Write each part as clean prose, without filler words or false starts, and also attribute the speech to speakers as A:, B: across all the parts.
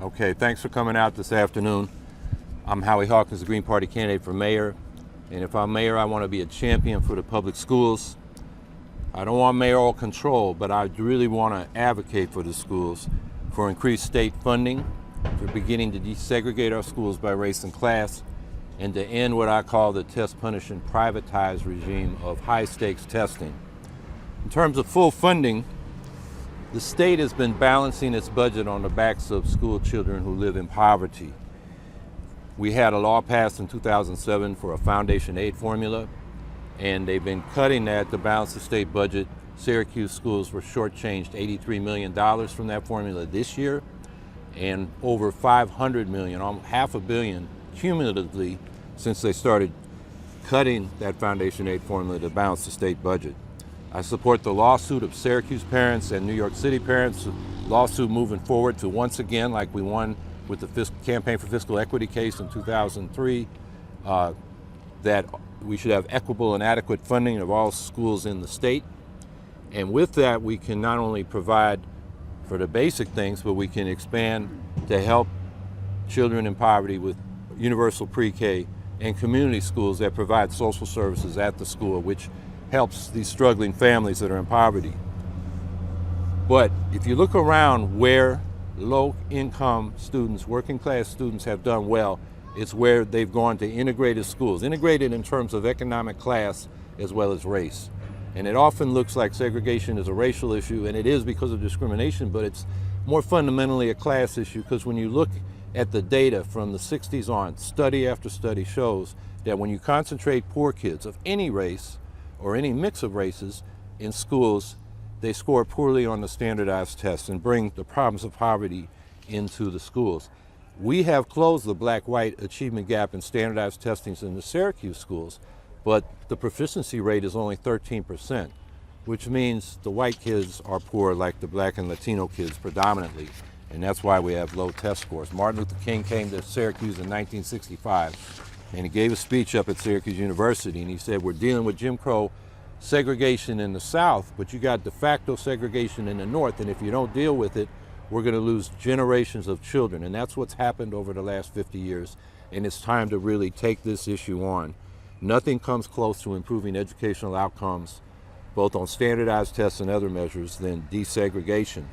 A: Okay, thanks for coming out this afternoon. I'm Howie Hawkins, the Green Party candidate for mayor. And if I'm mayor, I want to be a champion for the public schools. I don't want mayoral control, but I really want to advocate for the schools, for increased state funding, for beginning to desegregate our schools by race and class, and to end what I call the test, punish, and privatize regime of high-stakes testing. In terms of full funding, the state has been balancing its budget on the backs of school children who live in poverty. We had a law passed in 2007 for a foundation aid formula, and they've been cutting that to balance the state budget. Syracuse schools were shortchanged $83 million from that formula this year, and over $500 million, almost $500 million cumulatively since they started cutting that foundation aid formula to balance the state budget. I support the lawsuit of Syracuse parents and New York City parents, lawsuit moving forward to once again, like we won with the Campaign for Fiscal Equity case in 2003, that we should have equitable and adequate funding of all schools in the state. And with that, we can not only provide for the basic things, but we can expand to help children in poverty with universal pre-K and community schools that provide social services at the school, which helps these struggling families that are in poverty. But if you look around where low-income students, working-class students have done well, it's where they've gone to integrated schools, integrated in terms of economic class as well as race. And it often looks like segregation is a racial issue, and it is because of discrimination, but it's more fundamentally a class issue, because when you look at the data from the 60s on, study after study shows that when you concentrate poor kids of any race or any mix of races in schools, they score poorly on the standardized tests and bring the problems of poverty into the schools. We have closed the black-white achievement gap in standardized testings in the Syracuse schools, but the proficiency rate is only 13%, which means the white kids are poor like the black and Latino kids predominantly, and that's why we have low test scores. Martin Luther King came to Syracuse in 1965, and he gave a speech up at Syracuse University, and he said, we're dealing with Jim Crow segregation in the South, but you got de facto segregation in the North, and if you don't deal with it, we're going to lose generations of children. And that's what's happened over the last 50 years, and it's time to really take this issue on. Nothing comes close to improving educational outcomes, both on standardized tests and other measures, than desegregation.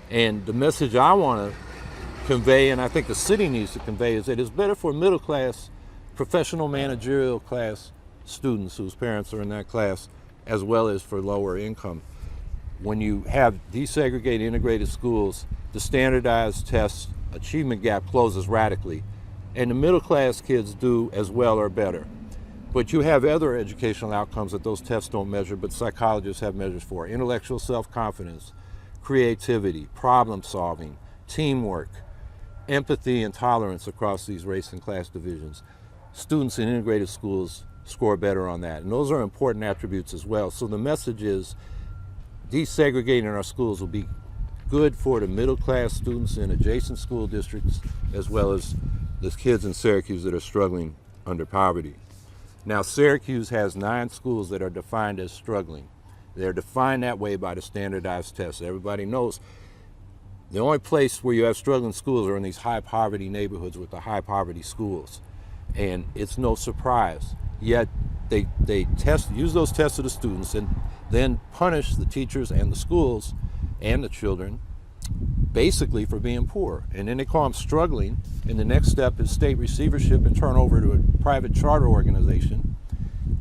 A: And the message I want to convey, and I think the city needs to convey, is that it's better for middle class, professional managerial class students whose parents are in that class, as well as for lower income. When you have desegregated integrated schools, the standardized test achievement gap closes radically, and the middle class kids do as well or better. But you have other educational outcomes that those tests don't measure, but psychologists have measures for: intellectual self-confidence, creativity, problem solving, teamwork, empathy and tolerance across these race and class divisions. Students in integrated schools score better on that, and those are important attributes as well. So the message is, desegregating our schools will be good for the middle class students in adjacent school districts, as well as the kids in Syracuse that are struggling under poverty. Now, Syracuse has 9 schools that are defined as struggling. They're defined that way by the standardized tests. Everybody knows the only place where you have struggling schools are in these high poverty neighborhoods with the high poverty schools. And it's no surprise. Yet they use those tests of the students and then punish the teachers and the schools and the children basically for being poor. And then they call them struggling, and the next step is state receivership and turn over to a private charter organization.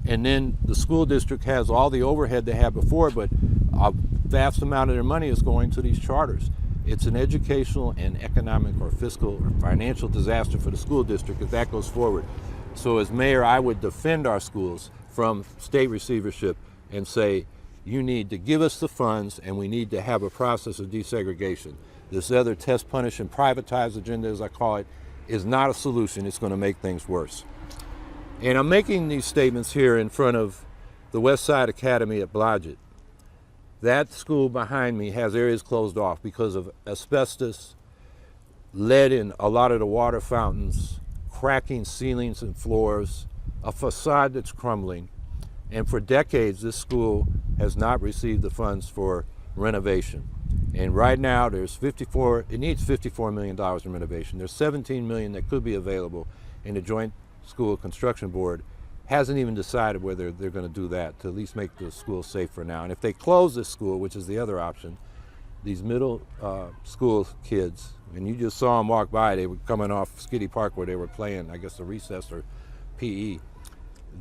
A: And then the school district has all the overhead they had before, but a vast amount of their money is going to these charters. It's an educational and economic or fiscal or financial disaster for the school district if that goes forward. So as mayor, I would defend our schools from state receivership and say, you need to give us the funds, and we need to have a process of desegregation. This other test, punish, and privatize agenda, as I call it, is not a solution. It's going to make things worse. And I'm making these statements here in front of the West Side Academy at Blodgett. That school behind me has areas closed off because of asbestos, lead in a lot of the water fountains, cracking ceilings and floors, a facade that's crumbling. And for decades, this school has not received the funds for renovation. And right now it needs $54 million in renovation. There's $17 million that could be available, and the Joint School Construction Board hasn't even decided whether they're going to do that to at least make the school safe for now. And if they close this school, which is the other option, these middle school kids, and you just saw them walk by, they were coming off Skiddy Park where they were playing, I guess, the recess or PE.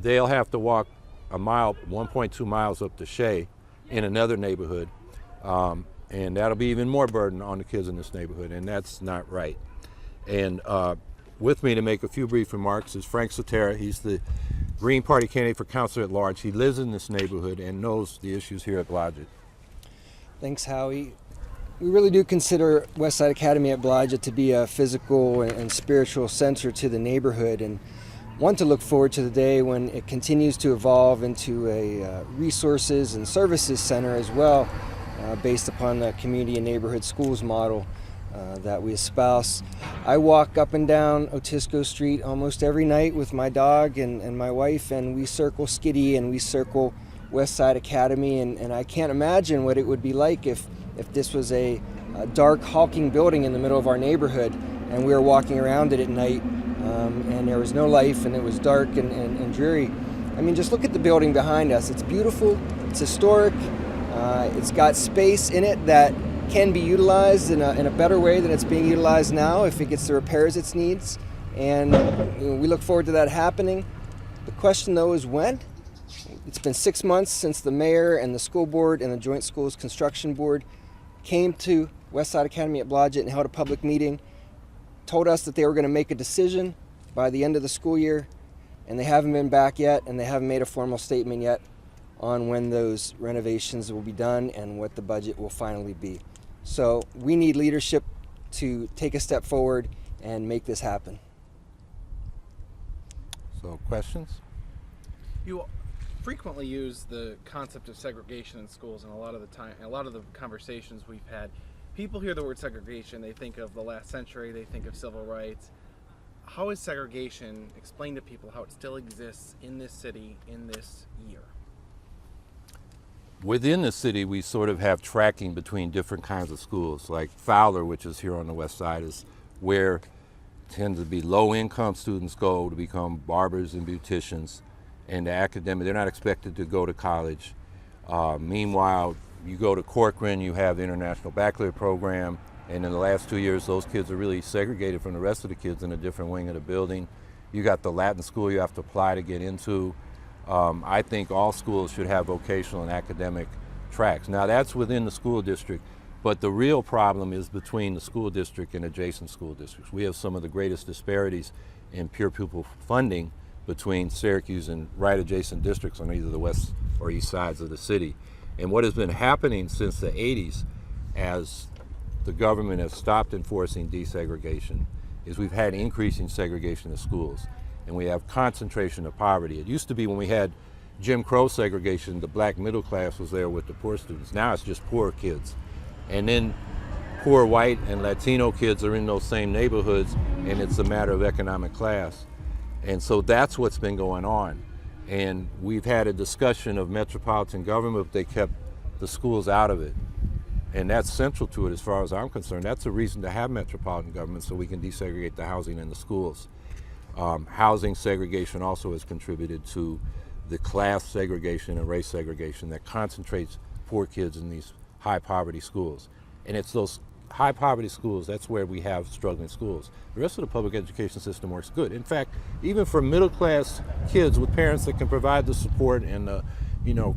A: They'll have to walk a mile, 1.2 miles up to Shea in another neighborhood. And that'll be even more burden on the kids in this neighborhood, and that's not right. And with me to make a few brief remarks is Frank Sotera. He's the Green Party candidate for councilor at large. He lives in this neighborhood and knows the issues here at Blodgett.
B: Thanks, Howie. We really do consider Westside Academy at Blodgett to be a physical and spiritual center to the neighborhood, and want to look forward to the day when it continues to evolve into a resources and services center as well, based upon the community and neighborhood schools model that we espouse. I walk up and down Otisco Street almost every night with my dog and my wife, and we circle Skiddy and we circle Westside Academy, and I can't imagine what it would be like if this was a dark Hawkins building in the middle of our neighborhood and we were walking around it at night and there was no life and it was dark and dreary. I mean, just look at the building behind us. It's beautiful, it's historic, it's got space in it that can be utilized in a better way than it's being utilized now if it gets the repairs it needs, and we look forward to that happening. The question though is when? It's been 6 months since the mayor and the school board and the Joint Schools Construction Board came to Westside Academy at Blodgett and held a public meeting, told us that they were going to make a decision by the end of the school year, and they haven't been back yet, and they haven't made a formal statement yet on when those renovations will be done and what the budget will finally be. So we need leadership to take a step forward and make this happen.
A: So, questions?
C: You frequently use the concept of segregation in schools, and a lot of the conversations we've had, people hear the word segregation, they think of the last century, they think of civil rights. How is segregation, explain to people how it still exists in this city in this year?
A: Within the city, we sort of have tracking between different kinds of schools. Like Fowler, which is here on the west side, is where tends to be low-income students go to become barbers and beauticians, and the academic, they're not expected to go to college. Meanwhile, you go to Corcoran, you have the International Baccalaureate program, and in the last 2 years, those kids are really segregated from the rest of the kids in a different wing of the building. You got the Latin school you have to apply to get into. I think all schools should have vocational and academic tracks. Now that's within the school district, but the real problem is between the school district and adjacent school districts. We have some of the greatest disparities in pure pupil funding between Syracuse and right adjacent districts on either the west or east sides of the city. And what has been happening since the 80s, as the government has stopped enforcing desegregation, is we've had increasing segregation in schools, and we have concentration of poverty. It used to be when we had Jim Crow segregation, the black middle class was there with the poor students. Now it's just poor kids. And then poor white and Latino kids are in those same neighborhoods, and it's a matter of economic class. And so that's what's been going on. And we've had a discussion of metropolitan government, but they kept the schools out of it. And that's central to it as far as I'm concerned. That's a reason to have metropolitan government, so we can desegregate the housing in the schools. Housing segregation also has contributed to the class segregation and race segregation that concentrates poor kids in these high poverty schools. And it's those high poverty schools, that's where we have struggling schools. The rest of the public education system works good. In fact, even for middle class kids with parents that can provide the support and the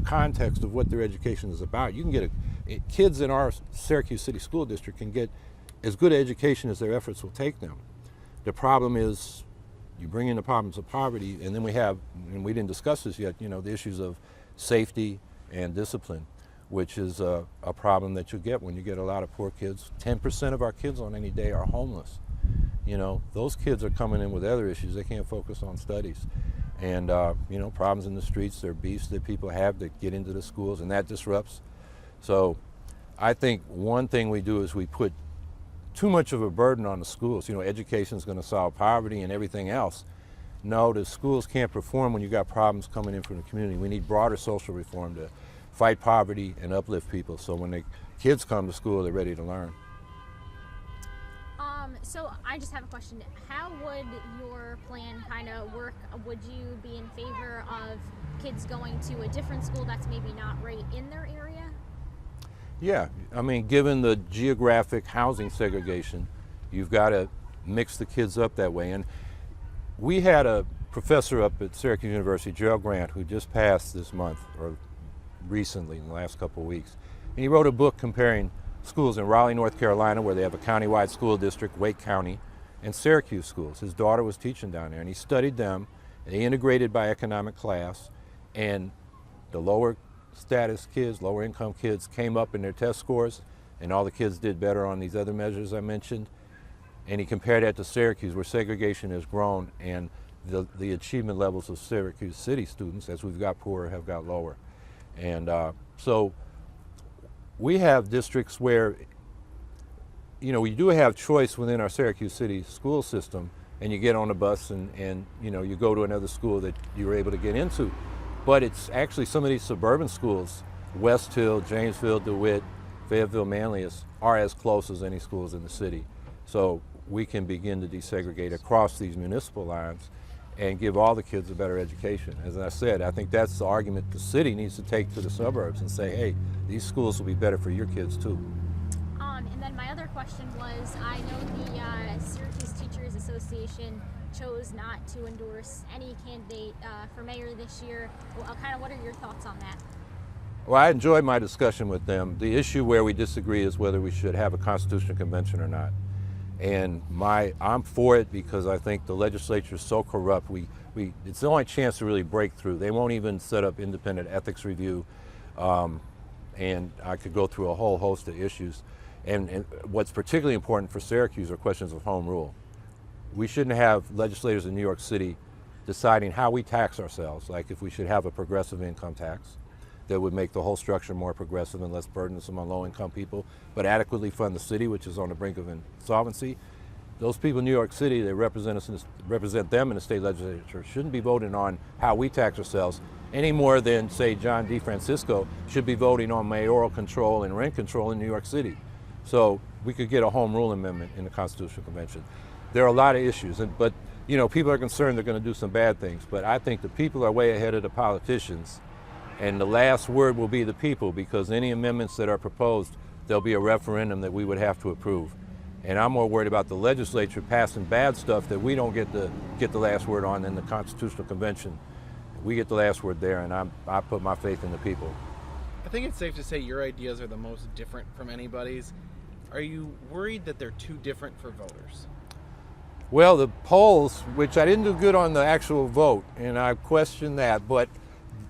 A: context of what their education is about, you can get kids in our Syracuse City School District can get as good an education as their efforts will take them. The problem is you bring in the problems of poverty, and then we have, and we didn't discuss this yet, the issues of safety and discipline, which is a problem that you get when you get a lot of poor kids. 10% of our kids on any day are homeless. Those kids are coming in with other issues. They can't focus on studies. And, problems in the streets, there are beefs that people have that get into the schools, and that disrupts. So I think one thing we do is we put too much of a burden on the schools. Education is going to solve poverty and everything else. No, the schools can't perform when you got problems coming in from the community. We need broader social reform to fight poverty and uplift people, so when they kids come to school, they're ready to learn.
D: So I just have a question. How would your plan kind of work? Would you be in favor of kids going to a different school that's maybe not right in their area?
A: Yeah, I mean, given the geographic housing segregation, you've got to mix the kids up that way. And we had a professor up at Syracuse University, Gerald Grant, who just passed this month, or recently in the last couple of weeks. And he wrote a book comparing schools in Raleigh, North Carolina, where they have a countywide school district, Wake County, and Syracuse schools. His daughter was teaching down there, and he studied them. And they integrated by economic class, and the lower status kids, lower income kids came up in their test scores, and all the kids did better on these other measures I mentioned. And he compared that to Syracuse, where segregation has grown, and the achievement levels of Syracuse City students, as we've got poorer, have got lower. And so we have districts where, you know, we do have choice within our Syracuse City school system, and you get on a bus and you know, you go to another school that you were able to get into. But it's actually some of these suburban schools, West Hill, Jamesville, DeWitt, Fayetteville, Manlius, are as close as any schools in the city. So we can begin to desegregate across these municipal lines and give all the kids a better education. As I said, I think that's the argument the city needs to take to the suburbs and say, hey, these schools will be better for your kids too.
D: And then my other question was, I know the Syracuse Teachers Association chose not to endorse any candidate for mayor this year. Well, kind of what are your thoughts on that?
A: Well, I enjoyed my discussion with them. The issue where we disagree is whether we should have a constitutional convention or not. And I'm for it because I think the legislature is so corrupt. It's the only chance to really break through. They won't even set up independent ethics review. And I could go through a whole host of issues. And what's particularly important for Syracuse are questions of home rule. We shouldn't have legislators in New York City deciding how we tax ourselves, like if we should have a progressive income tax that would make the whole structure more progressive and less burdensome on low-income people, but adequately fund the city, which is on the brink of insolvency. Those people in New York City that represent them in the state legislature shouldn't be voting on how we tax ourselves any more than, say, John DeFrancisco should be voting on mayoral control and rent control in New York City. So we could get a home rule amendment in the Constitutional Convention. There are a lot of issues, but you know, people are concerned they're going to do some bad things, but I think the people are way ahead of the politicians, and the last word will be the people, because any amendments that are proposed, there'll be a referendum that we would have to approve. And I'm more worried about the legislature passing bad stuff that we don't get the last word on in the Constitutional Convention. We get the last word there, and I put my faith in the people.
C: I think it's safe to say your ideas are the most different from anybody's. Are you worried that they're too different for voters?
A: Well, the polls, which I didn't do good on the actual vote, and I question that, but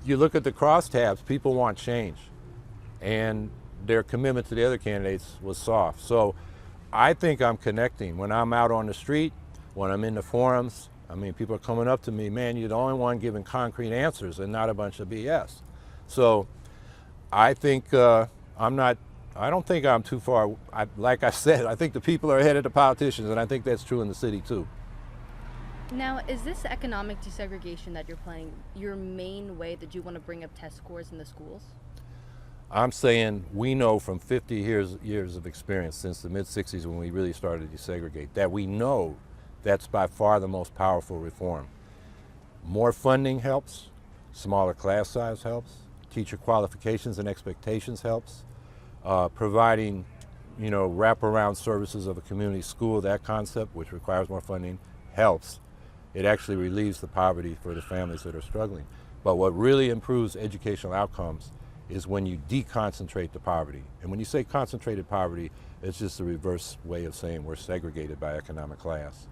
A: you look at the crosstabs, people want change. And their commitment to the other candidates was soft. So I think I'm connecting. When I'm out on the street, when I'm in the forums, I mean, people are coming up to me, man, you're the only one giving concrete answers and not a bunch of BS. So I think I don't think I'm too far. Like I said, I think the people are ahead of the politicians, and I think that's true in the city too.
E: Now, is this economic desegregation that you're planning your main way that you want to bring up test scores in the schools?
A: I'm saying we know from 50 years of experience since the mid-60s when we really started to desegregate, that we know that's by far the most powerful reform. More funding helps, smaller class size helps, teacher qualifications and expectations helps. Providing, you know, wraparound services of a community school, that concept, which requires more funding, helps. It actually relieves the poverty for the families that are struggling. But what really improves educational outcomes is when you deconcentrate the poverty. And when you say concentrated poverty, it's just the reverse way of saying we're segregated by economic class.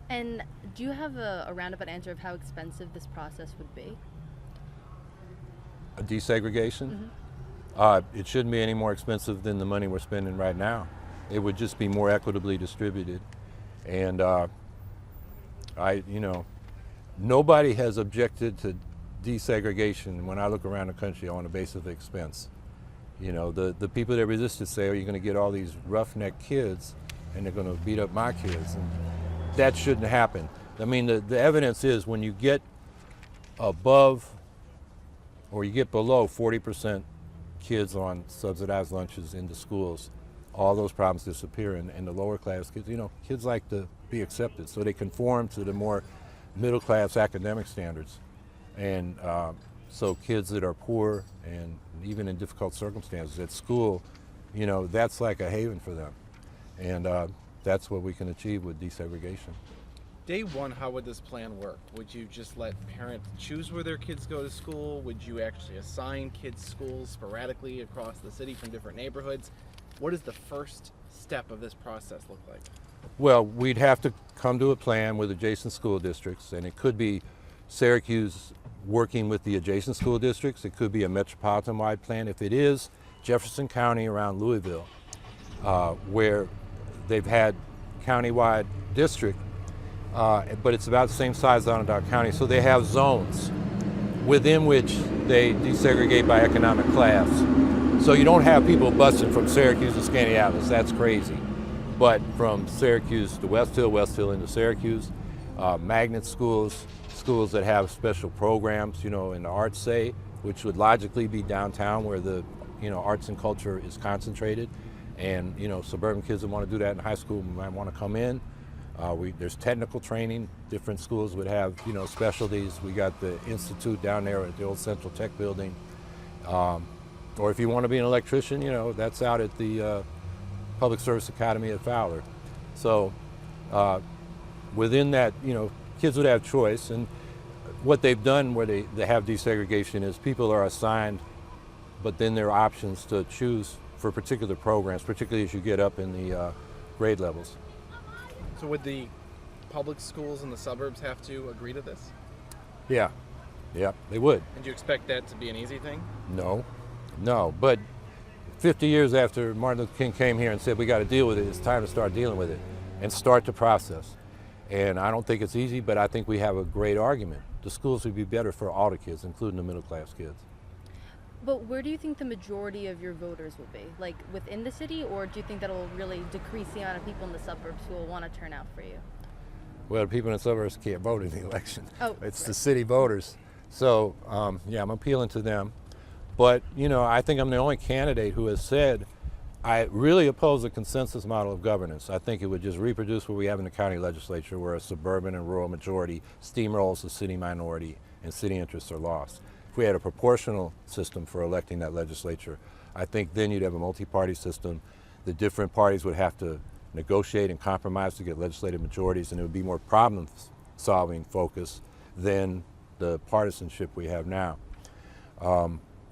E: And do you have a roundabout answer of how expensive this process would be?
A: A desegregation?
E: Mm-hmm.
A: It shouldn't be any more expensive than the money we're spending right now. It would just be more equitably distributed. And nobody has objected to desegregation when I look around the country on the basis of expense. You know, the people that resist it say, are you going to get all these roughneck kids and they're going to beat up my kids? And that shouldn't happen. I mean, the evidence is when you get above or you get below 40% kids on subsidized lunches into schools, all those problems disappear, and the lower class kids, kids like to be accepted, so they conform to the more middle class academic standards. And so kids that are poor and even in difficult circumstances at school, that's like a haven for them. And that's what we can achieve with desegregation.
C: Day one, how would this plan work? Would you just let parents choose where their kids go to school? Would you actually assign kids schools sporadically across the city from different neighborhoods? What does the first step of this process look like?
A: Well, we'd have to come to a plan with adjacent school districts, and it could be Syracuse working with the adjacent school districts. It could be a metropolitan-wide plan. If it is Jefferson County around Louisville, where they've had county-wide district, but it's about the same size as Onondaga County, so they have zones within which they desegregate by economic class. So you don't have people busing from Syracuse to Skaneateles, that's crazy. But from Syracuse to West Hill into Syracuse, magnet schools that have special programs, in the arts, say, which would logically be downtown where the, arts and culture is concentrated. And, suburban kids that want to do that in high school might want to come in. There's technical training. Different schools would have, specialties. We got the institute down there at the old Central Tech building. Or if you want to be an electrician, that's out at the Public Service Academy at Fowler. So within that, kids would have choice. And what they've done where they have desegregation is people are assigned, but then there are options to choose for particular programs, particularly as you get up in the grade levels.
C: So would the public schools in the suburbs have to agree to this?
A: Yeah, they would.
C: And do you expect that to be an easy thing?
A: No, but 50 years after Martin Luther King came here and said we got to deal with it, it's time to start dealing with it and start the process. And I don't think it's easy, but I think we have a great argument. The schools would be better for all the kids, including the middle class kids.
E: But where do you think the majority of your voters will be? Like within the city, or do you think that'll really decrease the amount of people in the suburbs who will want to turn out for you?
A: Well, the people in the suburbs can't vote in the election.
E: Oh,
A: it's
E: right.
A: the city voters. So, I'm appealing to them. But, I think I'm the only candidate who has said, I really oppose the consensus model of governance. I think it would just reproduce what we have in the county legislature, where a suburban and rural majority steamrolls the city minority and city interests are lost. If we had a proportional system for electing that legislature, I think then you'd have a multi-party system. The different parties would have to negotiate and compromise to get legislative majorities, and it would be more problem-solving focus than the partisanship we have now.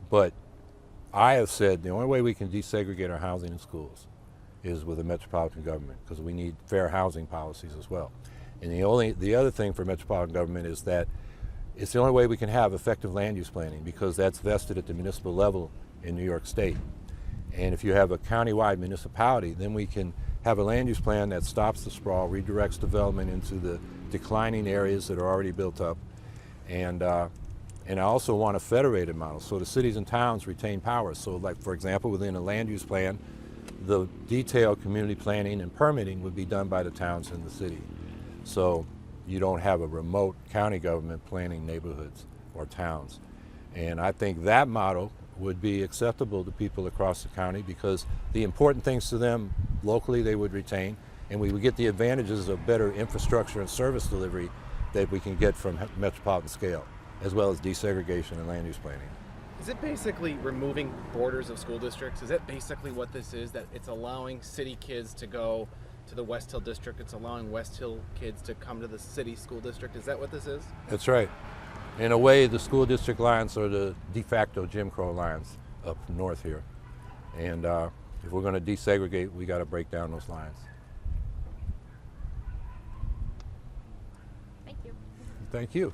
A: But I have said the only way we can desegregate our housing in schools is with a metropolitan government, because we need fair housing policies as well. And the other thing for metropolitan government is that it's the only way we can have effective land use planning, because that's vested at the municipal level in New York State. And if you have a countywide municipality, then we can have a land use plan that stops the sprawl, redirects development into the declining areas that are already built up. And I also want a federated model, so the cities and towns retain power. So like, for example, within a land use plan, the detailed community planning and permitting would be done by the towns and the city. So you don't have a remote county government planning neighborhoods or towns. And I think that model would be acceptable to people across the county, because the important things to them locally they would retain, and we would get the advantages of better infrastructure and service delivery that we can get from metropolitan scale, as well as desegregation and land use planning.
C: Is it basically removing borders of school districts? Is that basically what this is, that it's allowing city kids to go to the West Hill district, it's allowing West Hill kids to come to the city school district? Is that what this is?
A: That's right. In a way, the school district lines are the de facto Jim Crow lines up north here. And if we're going to desegregate, we got to break down those lines.
D: Thank you.
A: Thank you.